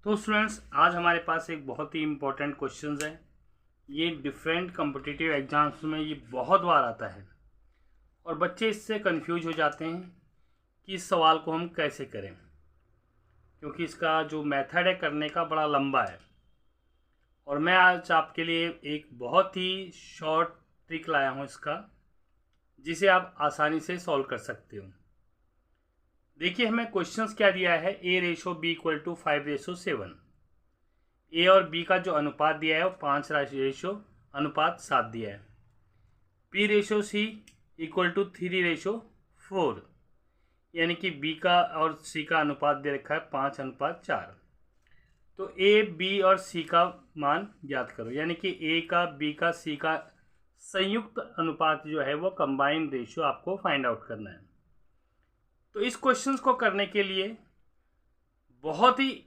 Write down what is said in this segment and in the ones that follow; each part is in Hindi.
तो स्टूडेंट्स, आज हमारे पास एक बहुत ही इम्पोर्टेंट क्वेश्चंस है। ये डिफरेंट कॉम्पिटिटिव एग्जाम्स में ये बहुत बार आता है और बच्चे इससे कंफ्यूज हो जाते हैं कि इस सवाल को हम कैसे करें, क्योंकि इसका जो मेथड है करने का बड़ा लंबा है। और मैं आज आपके लिए एक बहुत ही शॉर्ट ट्रिक लाया हूँ इसका, जिसे आप आसानी से सॉल्व कर सकते हो। देखिए, हमें क्वेश्चंस क्या दिया है, A/B = 5/7। ए और बी का जो अनुपात दिया है वो 5:7 दिया है। P/C = 3/4, यानी कि बी का और सी का अनुपात दे रखा है 5:4। तो ए, बी और सी का मान ज्ञात करो, यानी कि ए का, बी का, सी का संयुक्त अनुपात जो है वो कंबाइंड रेशियो आपको फाइंड आउट करना है। तो इस क्वेश्चन को करने के लिए बहुत ही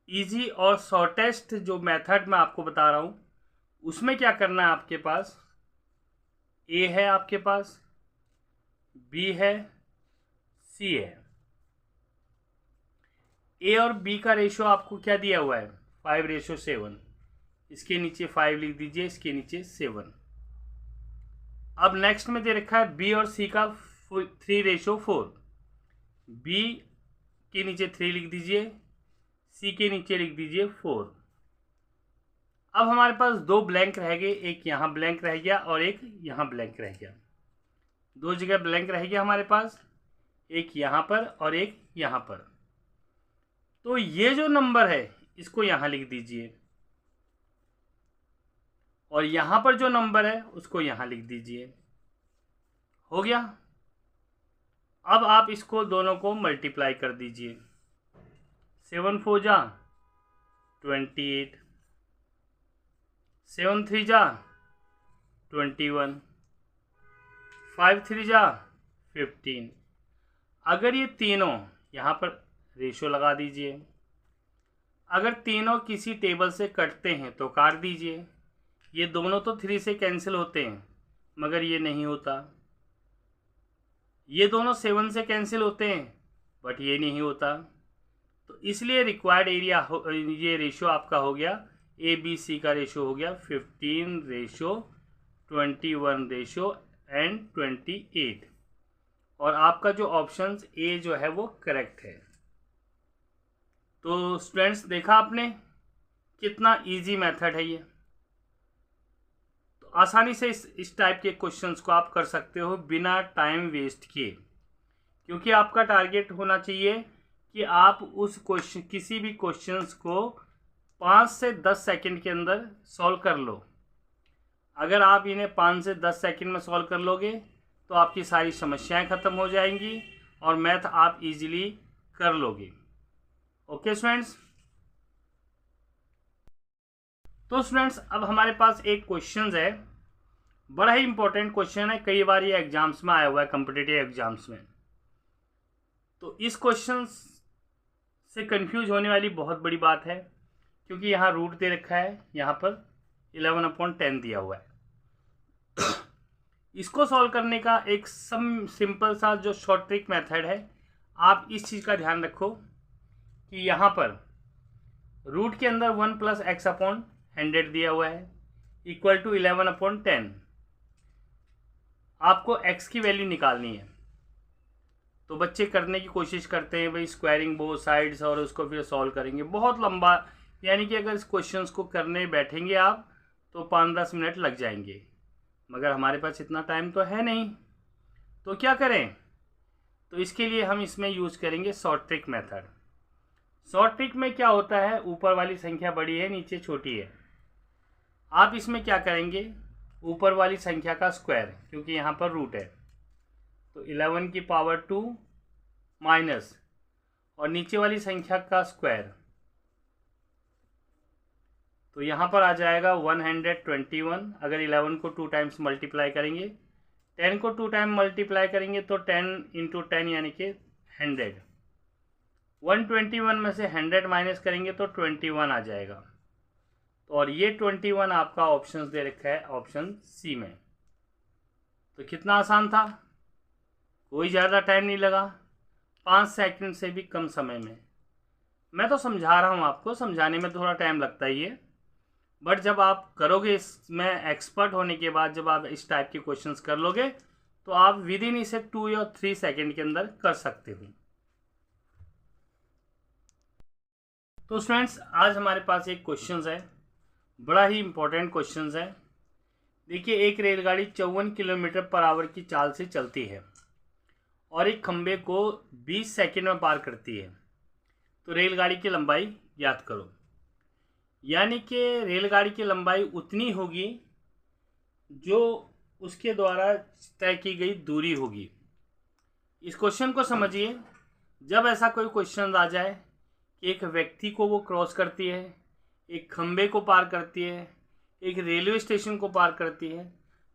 इजी और शॉर्टेस्ट जो मेथड मैं आपको बता रहा हूँ, उसमें क्या करना है, आपके पास ए है, आपके पास बी है, सी है। ए और बी का रेशियो आपको क्या दिया हुआ है, 5/7। इसके नीचे 5 लिख दीजिए, इसके नीचे 7। अब नेक्स्ट में दे रखा है बी और सी का 3/4। बी के नीचे 3 लिख दीजिए, सी के नीचे लिख दीजिए 4। अब हमारे पास दो ब्लैंक रह गए, एक यहाँ ब्लैंक रह गया और एक यहाँ ब्लैंक रह गया। दो जगह ब्लैंक रह गया हमारे पास, एक यहाँ पर और एक यहाँ पर। तो ये जो नंबर है इसको यहाँ लिख दीजिए और यहाँ पर जो नंबर है उसको यहाँ लिख दीजिए। हो गया। अब आप इसको दोनों को मल्टीप्लाई कर दीजिए। 7×4 = 28, 7×3 = 21, 5×3 = 15। अगर ये तीनों, यहाँ पर रेशो लगा दीजिए, अगर तीनों किसी टेबल से कटते हैं तो काट दीजिए। ये दोनों तो 3 से कैंसिल होते हैं, मगर ये नहीं होता। ये दोनों 7 से कैंसिल होते हैं, बट ये नहीं होता। तो इसलिए रिक्वायर्ड एरिया ये रेशो आपका हो गया, ए बी सी का रेशो हो गया 15/21/28, और आपका जो ऑप्शन ए जो है वो करेक्ट है। तो स्टूडेंट्स, देखा आपने कितना इजी मेथड है ये। तो आसानी से इस टाइप के क्वेश्चंस को आप कर सकते हो बिना टाइम वेस्ट किए, क्योंकि आपका टारगेट होना चाहिए कि आप उस क्वेश्चन, किसी भी क्वेश्चंस को 5 से 10 सेकंड के अंदर सॉल्व कर लो। अगर आप इन्हें 5 से 10 सेकंड में सॉल्व कर लोगे तो आपकी सारी समस्याएं खत्म हो जाएंगी और मैथ आप इजीली कर लोगे। Okay students. तो स्टूडेंट्स, अब हमारे पास एक क्वेश्चन है, बड़ा ही इंपॉर्टेंट क्वेश्चन है, कई बार ये एग्जाम्स में आया हुआ है, कॉम्पिटिटिव एग्जाम्स में। तो इस क्वेश्चन से कंफ्यूज होने वाली बहुत बड़ी बात है, क्योंकि यहाँ रूट दे रखा है, यहाँ पर 11/10 दिया हुआ है। इसको सॉल्व करने का एक सिंपल सा जो शॉर्ट ट्रिक मेथड है, आप इस चीज़ का ध्यान रखो कि यहाँ पर रूट के अंदर 1 + x/100 दिया हुआ है इक्वल टू 11/10। आपको x की वैल्यू निकालनी है। तो बच्चे करने की कोशिश करते हैं भाई स्क्वायरिंग बोथ साइड्स और उसको फिर सॉल्व करेंगे, बहुत लंबा, यानी कि अगर इस क्वेश्चंस को करने बैठेंगे आप तो 5-10 मिनट लग जाएंगे, मगर हमारे पास इतना टाइम तो है नहीं। तो क्या करें, तो इसके लिए हम इसमें यूज़ करेंगे short trick method. Short trick में क्या होता है, ऊपर वाली संख्या बड़ी है, नीचे छोटी है। आप इसमें क्या करेंगे, ऊपर वाली संख्या का स्क्वायर, क्योंकि यहाँ पर रूट है, तो 11⁻² माइनस, और नीचे वाली संख्या का स्क्वायर, तो यहाँ पर आ जाएगा 121। अगर 11 को 2 टाइम्स मल्टीप्लाई करेंगे, 10 को 2 टाइम मल्टीप्लाई करेंगे तो 10 × 10 यानी कि 100। 121 में से 100 माइनस करेंगे तो 21 आ जाएगा। तो और ये 21 आपका ऑप्शन दे रखा है ऑप्शन सी में। तो कितना आसान था, कोई ज़्यादा टाइम नहीं लगा, 5 सेकंड से भी कम समय में मैं तो समझा रहा हूँ आपको, समझाने में थोड़ा टाइम लगता ही है, बट जब आप करोगे इसमें एक्सपर्ट होने के बाद, जब आप इस टाइप के क्वेश्चंस कर लोगे तो आप विद इन इसे 2 या 3 सेकेंड के अंदर कर सकते हो। तो स्टूडेंट्स, आज हमारे पास एक क्वेश्चंस है, बड़ा ही इंपॉर्टेंट क्वेश्चंस है। देखिए, एक रेलगाड़ी 54 किलोमीटर पर आवर की चाल से चलती है और एक खंबे को 20 सेकंड में पार करती है, तो रेलगाड़ी की लंबाई याद करो। यानी कि रेलगाड़ी की लंबाई उतनी होगी जो उसके द्वारा तय की गई दूरी होगी। इस क्वेश्चन को समझिए, जब ऐसा कोई क्वेश्चन आ जाए कि एक व्यक्ति को वो क्रॉस करती है, एक खंबे को पार करती है, एक रेलवे स्टेशन को पार करती है,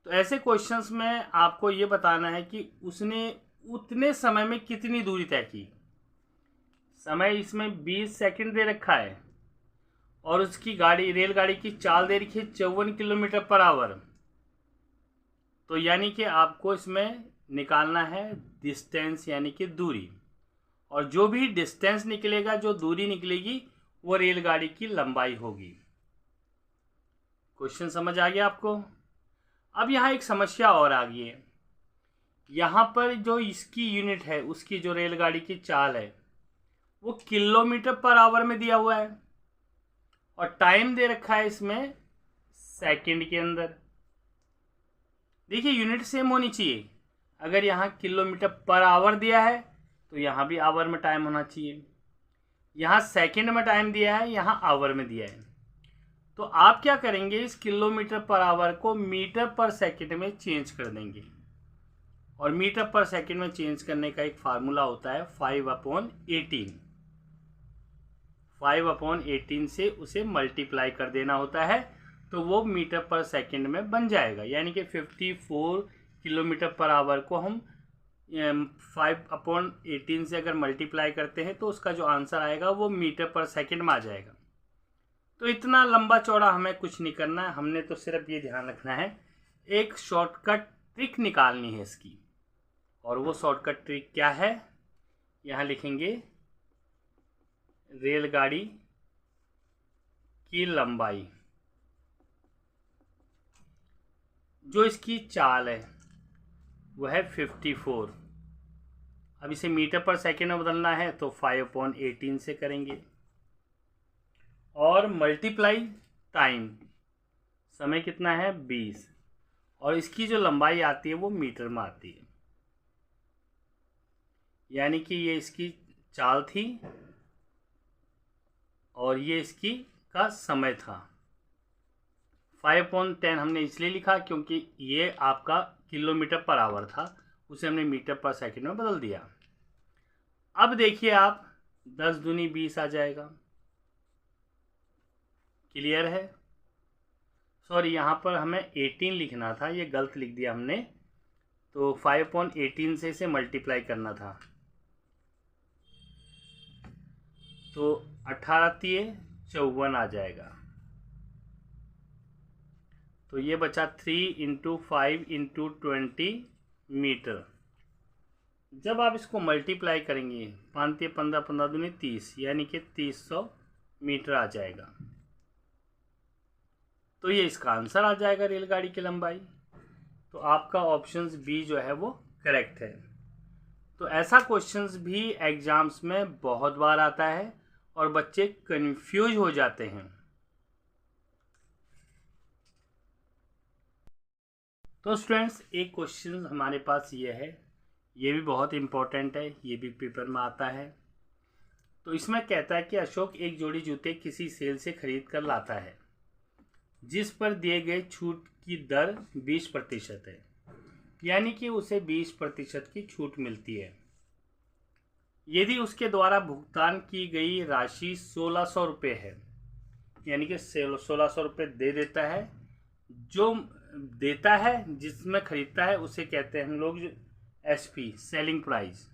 तो ऐसे क्वेश्चंस में आपको ये बताना है कि उसने उतने समय में कितनी दूरी तय की। समय इसमें 20 सेकंड दे रखा है और उसकी रेलगाड़ी की चाल दे रखी है 54 किलोमीटर पर आवर। तो यानी कि आपको इसमें निकालना है डिस्टेंस, यानी कि दूरी, और जो भी डिस्टेंस निकलेगा, जो दूरी निकलेगी, वो रेलगाड़ी की लंबाई होगी। क्वेश्चन समझ आ गया आपको? अब यहाँ एक समस्या और आ गई है। यहाँ पर जो इसकी यूनिट है, उसकी जो रेलगाड़ी की चाल है, वो किलोमीटर पर आवर में दिया हुआ है और टाइम दे रखा है इसमें सेकंड के अंदर। देखिए, यूनिट सेम होनी चाहिए। अगर यहाँ किलोमीटर पर आवर दिया है तो यहाँ भी आवर में टाइम होना चाहिए। यहाँ सेकंड में टाइम दिया है, यहाँ आवर में दिया है। तो आप क्या करेंगे, इस किलोमीटर पर आवर को मीटर पर सेकंड में चेंज कर देंगे, और मीटर पर सेकंड में चेंज करने का एक फार्मूला होता है 5/18। 5/18 से उसे मल्टीप्लाई कर देना होता है, तो वो मीटर पर सेकंड में बन जाएगा। यानी कि 54 किलोमीटर पर आवर को हम 5/18 से अगर मल्टीप्लाई करते हैं तो उसका जो आंसर आएगा वो मीटर पर सेकंड में आ जाएगा। तो इतना लंबा चौड़ा हमें कुछ नहीं करना है, हमने तो सिर्फ ये ध्यान रखना है, एक शॉर्टकट ट्रिक निकालनी है इसकी। और वो शॉर्टकट ट्रिक क्या है, यहाँ लिखेंगे रेलगाड़ी की लंबाई, जो इसकी चाल है वह है 54। अब इसे मीटर पर सेकेंड में बदलना है तो 5/18 से करेंगे, और मल्टीप्लाई टाइम, समय कितना है 20, और इसकी जो लंबाई आती है वो मीटर में आती है। यानी कि ये इसकी चाल थी और ये इसकी का समय था। 5/10 हमने इसलिए लिखा क्योंकि ये आपका किलोमीटर पर आवर था, उसे हमने मीटर पर सेकंड में बदल दिया। अब देखिए आप, 10 दूनी 20 आ जाएगा। क्लियर है? सॉरी, यहाँ पर हमें 18 लिखना था, ये गलत लिख दिया हमने। तो 5/18 से इसे मल्टीप्लाई करना था, तो 18×3 = 54 आ जाएगा। तो ये बचा 3 × 5 × 20 मीटर। जब आप इसको मल्टीप्लाई करेंगे, 5×3 = 15, 15×2 = 30, यानी कि 300 मीटर आ जाएगा। तो ये इसका आंसर आ जाएगा, रेलगाड़ी की लंबाई। तो आपका ऑप्शन बी जो है वो करेक्ट है। तो ऐसा क्वेश्चंस भी एग्जाम्स में बहुत बार आता है और बच्चे कंफ्यूज हो जाते हैं। तो स्टूडेंट्स, एक क्वेश्चन हमारे पास ये है, ये भी बहुत इम्पोर्टेंट है, ये भी पेपर में आता है। तो इसमें कहता है कि अशोक एक जोड़ी जूते किसी सेल से खरीद कर लाता है, जिस पर दिए गए छूट की दर 20% है, यानी कि उसे 20% की छूट मिलती है। यदि उसके द्वारा भुगतान की गई राशि 1600 रुपये है, यानी कि 1600 रुपये दे देता है, जो देता है जिसमें खरीदता है उसे कहते हैं हम लोग एसपी, सेलिंग प्राइस,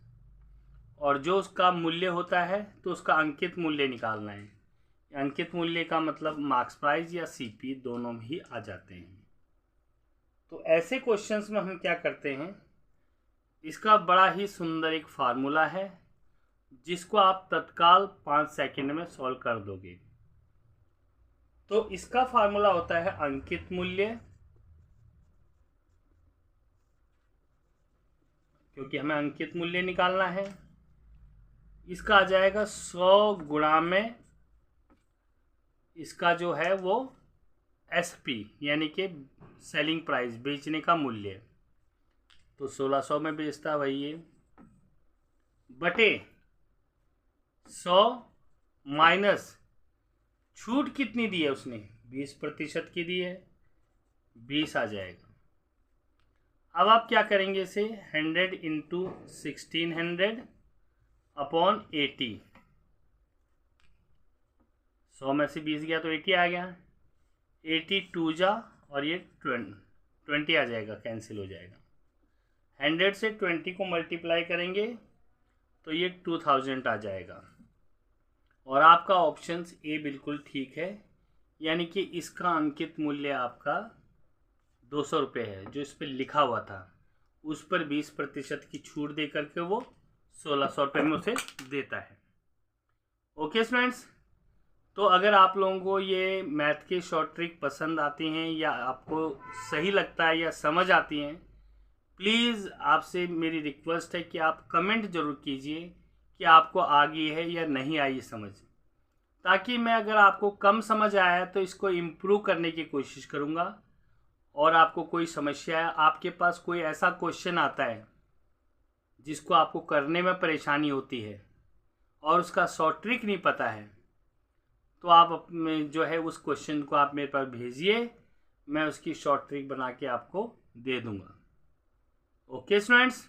और जो उसका मूल्य होता है तो उसका अंकित मूल्य निकालना है। अंकित मूल्य का मतलब मार्क्स प्राइस या सीपी दोनों ही आ जाते हैं। तो ऐसे क्वेश्चंस में हम क्या करते हैं, इसका बड़ा ही सुंदर एक फार्मूला है, जिसको आप तत्काल 5 सेकंड में सॉल्व कर दोगे। तो इसका फार्मूला होता है अंकित मूल्य, क्योंकि हमें अंकित मूल्य निकालना है। इसका आ जाएगा 100 गुणा में इसका जो है वो SP यानी कि सेलिंग प्राइस, बेचने का मूल्य। तो 1600 में बेचता वही है, बटे 100 माइनस छूट कितनी दी है उसने, 20% की दी है, 20 आ जाएगा। अब आप क्या करेंगे इसे, 100 इंटू 1600 अपॉन 80। 100 में से 20 गया तो 80 आ गया, 82 जा और ये 20 आ जाएगा, कैंसिल हो जाएगा। 100 से 20 को मल्टीप्लाई करेंगे तो ये 2000 आ जाएगा। और आपका ऑप्शन ए बिल्कुल ठीक है, यानी कि इसका अंकित मूल्य आपका 200 रुपये है, जो इस पर लिखा हुआ था उस पर 20% की छूट दे करके वो 1600 रुपये में उसे देता है। ओके स्टूडेंट्स, तो अगर आप लोगों को ये मैथ के शॉर्ट ट्रिक पसंद आती हैं या आपको सही लगता है या समझ आती हैं, प्लीज़ आपसे मेरी रिक्वेस्ट है कि आप कमेंट ज़रूर कीजिए कि आपको आ गई है या नहीं आई समझ, ताकि मैं अगर आपको कम समझ आया तो इसको इम्प्रूव करने की कोशिश करूँगा। और आपको कोई समस्या है, आपके पास कोई ऐसा क्वेश्चन आता है जिसको आपको करने में परेशानी होती है और उसका शॉर्ट ट्रिक नहीं पता है, तो आप अपने जो है उस क्वेश्चन को आप मेरे पास भेजिए, मैं उसकी शॉर्ट ट्रिक बना के आपको दे दूँगा। Okay students.